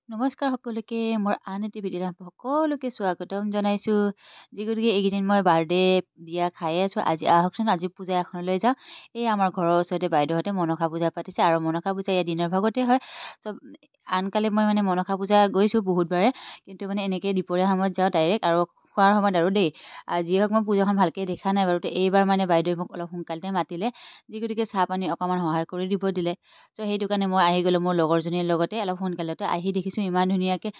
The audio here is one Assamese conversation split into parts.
নমস্কাৰ সকলোকে মোৰ আন এটি ভিডিঅ'ত সকলোকে স্বাগতম জনাইছোঁ। গতিকে এইকেইদিন মই বাৰ্থডে বিয়া খাই আছোঁ। আজি আহকচোন আজি পূজা এখনলৈ যাওঁ। এই আমাৰ ঘৰৰ ওচৰতে বাইদেউহঁতে মনসা পূজা পাতিছে আৰু মনসা পূজা ইয়াত দিনৰ ভাগতে হয়। চব আনকালে মই মনসা পূজা গৈছোঁ বহুতবাৰে, কিন্তু এনেকৈ দুপৰীয়া সময়ত যাওঁ ডাইৰেক্ট আৰু খোৱাৰ সময়ত আৰু দেই। যি হওক মই পূজাখন ভালকৈ দেখা নাই বাৰু। এইবাৰ বাইদেৱে মোক অলপ সোনকালতে মাতিলে, গতিকে চাহ পানী অকণমান সহায় কৰি দিব দিলে। চ' সেইটো কাৰণে মই আহি গ'লোঁ মোৰ লগৰজনীৰ লগতে অলপ সোনকালতে আহি দেখিছোঁ ইমান ধুনীয়াকৈ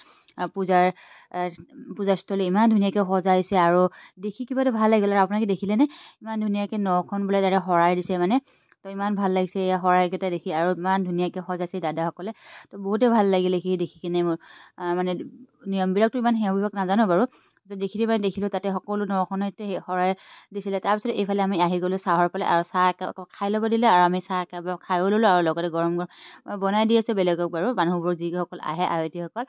পূজাস্থলী ইমান ধুনীয়াকৈ সজাইছে আৰু দেখি কিবা এটা ভাল লাগিল। আৰু আপোনালোকে দেখিলেনে ইমান ধুনীয়াকৈ নখন বোলে তাতে শৰাই দিছে তো ইমান ভাল লাগিছে এয়া শৰাইকেইটা দেখি আৰু ইমান ধুনীয়াকৈ সজাইছে দাদাসকলে। তো বহুতেই ভাল লাগিলে দেখি কিনে মোৰ নিয়মবিলাকতো ইমান সেৱক নাজানো বাৰু। তো দেখিলোঁ তাতে সকলো নখনতে শৰাই দিছিলে। তাৰপিছত এইফালে আমি আহি গ'লোঁ চাহৰ ফালে আৰু চাহ খাই ল'ব দিলে আৰু আমি চাহ একেবাৰে খায়ো ল'লোঁ আৰু লগতে গৰম গৰম বনাই দি আছে বেলেগক বাৰু মানুহবোৰ যিসকল আহে আয়তীসকল।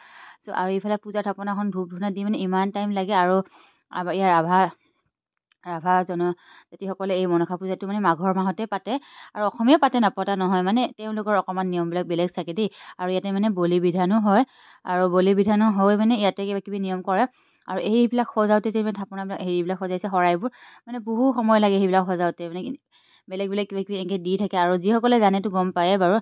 চ' আৰু এইফালে পূজা থাপনাখন ধূপ ধূনা দি ইমান টাইম লাগে আৰু ইয়াৰ ৰাভা জনজাতিসকলে এই মনসা পূজাটো মাঘৰ মাহতে পাতে আৰু অসমীয়া পাতে নাপতা নহয়, তেওঁলোকৰ অকণমান নিয়মবিলাক বেলেগ চাগে দেই। আৰু ইয়াতে বলি বিধানো হয় আৰু বলি বিধানো হৈ ইয়াতে কিবা কিবি নিয়ম কৰে। আৰু এইবিলাক সজাওঁতে যে থাপনাবিলাক হেৰিবিলাক সজাইছে শৰাইবোৰ বহু সময় লাগে সেইবিলাক সজাওঁতে বেলেগ বেলেগ কিবা কিবি এনেকৈ দি থাকে আৰু যিসকলে জানেতো গম পায়ে বাৰু।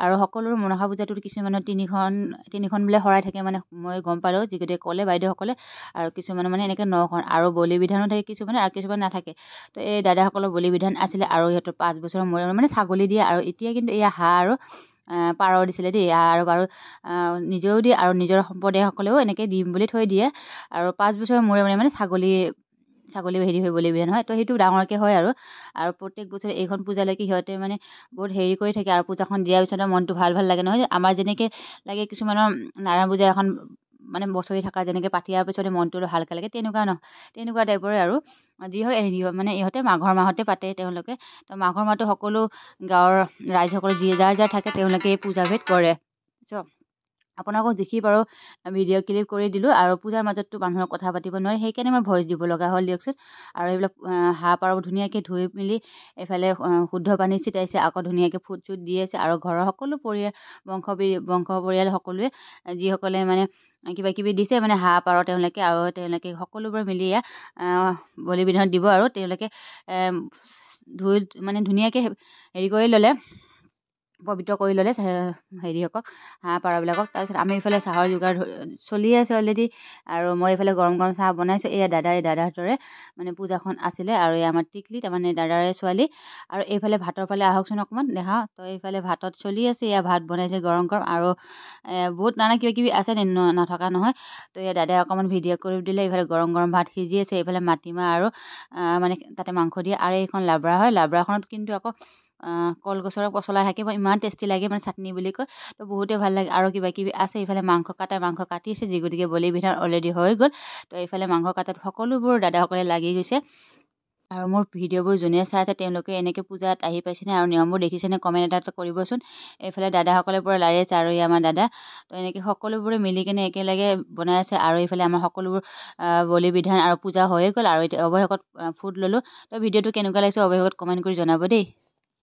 আৰু সকলোৰে মনসা পূজাটোত কিছুমানৰ তিনিখন বোলে শৰাই থাকে মই গম পালোঁ যিগতিকে ক'লে বাইদেউসকলে। আৰু কিছুমানৰ এনেকৈ 9খন আৰু বলি বিধানো থাকে কিছুমানে আৰু কিছুমান নাথাকে। তো এই দাদাসকলৰ বলি বিধান আছিলে আৰু সিহঁতৰ 5 বছৰৰ মূৰে ছাগলী দিয়ে আৰু এতিয়া কিন্তু এয়া হাঁহ আৰু পাৰ দিছিলে দেই। আৰু নিজেও দিয়ে আৰু নিজৰ সম্প্ৰদায়সকলেও এনেকৈ দিম বুলি থৈ দিয়ে। আৰু 5 বছৰৰ মূৰে ছাগলী হেৰি হৈ বলি বিধান হয়। তো সেইটো ডাঙৰকৈ হয় আৰু প্ৰত্যেক বছৰে এইখন পূজালৈকে সিহঁতে বহুত হেৰি কৰি থাকে আৰু পূজাখন দিয়াৰ পিছত মনটো ভাল লাগে নহয়। আমাৰ যেনেকৈ লাগে কিছুমানৰ নাৰায়ণ পূজা এখন বছৰি থকা যেনেকৈ পাতিয়াৰ পিছতে মনটো হালকা লাগে, তেনেকুৱা টাইপৰে আৰু যি হয় ইহঁতে মাঘৰ মাহতে পাতে তেওঁলোকে। তো মাঘৰ মাহটো সকলো গাঁৱৰ ৰাইজসকলে যাৰ থাকে তেওঁলোকে এই পূজাভেদ কৰে। চ' আপোনালোকক দেখি বাৰু ভিডিঅ' ক্লিপ কৰি দিলোঁ আৰু পূজাৰ মাজততো মানুহৰ কথা পাতিব নোৱাৰে, সেইকাৰণে মই ভইচ দিব লগা হ'ল দিয়কচোন। আৰু এইবিলাক হাঁহ পাৰবোৰ ধুনীয়াকৈ ধুই মেলি এইফালে শুদ্ধ পানী ছিটাইছে, আকৌ ধুনীয়াকৈ ফুট চুট দি আছে আৰু ঘৰৰ সকলো বংশ পৰিয়াল সকলোৱে যিসকলে কিবা কিবি দিছে হাঁহ পাৰ তেওঁলোকে সকলোবোৰে মিলি বলি বিধানত দিব আৰু তেওঁলোকে ধুই ধুনীয়াকৈ হেৰি কৰি ল'লে, পবিত্ৰ কৰি ল'লে হেৰিসকল হাঁহ পাৰবিলাকক। তাৰপিছত আমি এইফালে চাহৰ যোগাৰ চলি আছে অলৰেডি আৰু মই এইফালে গৰম গৰম চাহ বনাইছোঁ। এয়া দাদাহঁতৰে পূজাখন আছিলে আৰু এই আমাৰ টিকলি তাৰমানে দাদাৰে ছোৱালী। আৰু এইফালে ভাতৰ ফালে আহকচোন অকণমান দেখাওঁ। তো এইফালে ভাতত চলি আছে, এয়া ভাত বনাইছে গৰম গৰম আৰু বহুত নানা কিবা কিবি আছে নথকা নহয়। তো এয়া দাদাই অকণমান ভিডিঅ' কৰি দিলে। এইফালে গৰম গৰম ভাত সিজি আছে, এইফালে মাটিমাহ আৰু তাতে মাংস দিয়ে আৰু এইখন লাবৰা হয়। লাবৰাখনত কিন্তু আকৌ কলগছৰ পচলা থাকে, ইমান টেষ্টি লাগে চাটনি বুলি কয়। তো বহুতেই ভাল লাগে আৰু কিবা কিবি আছে। এইফালে মাংস কাটিছে গতিকে বলি বিধান অলৰেডি হৈ গ'ল। তো এইফালে মাংস কাটাত সকলোবোৰ দাদাসকলে লাগি গৈছে। আৰু মোৰ ভিডিঅ'বোৰ যোনে চাই আছে তেওঁলোকে এনেকৈ পূজাত আহি পাইছেনে আৰু নিয়মবোৰ দেখিছেনে কমেণ্ট এটা কৰিবচোন। এইফালে দাদাসকলে পূৰা লাৰি আছে আৰু আমাৰ দাদা। তো এনেকৈ সকলোবোৰে মিলি কিনে একেলগে বনাই আছে আৰু এইফালে আমাৰ সকলোবোৰ বলি বিধান আৰু পূজা হৈয়ে গ'ল আৰু এতিয়া অৱশেষত ফুট ল'লোঁ। তো ভিডিঅ'টো কেনেকুৱা লাগিছে অৱশেষত কমেণ্ট কৰি জনাব দেই।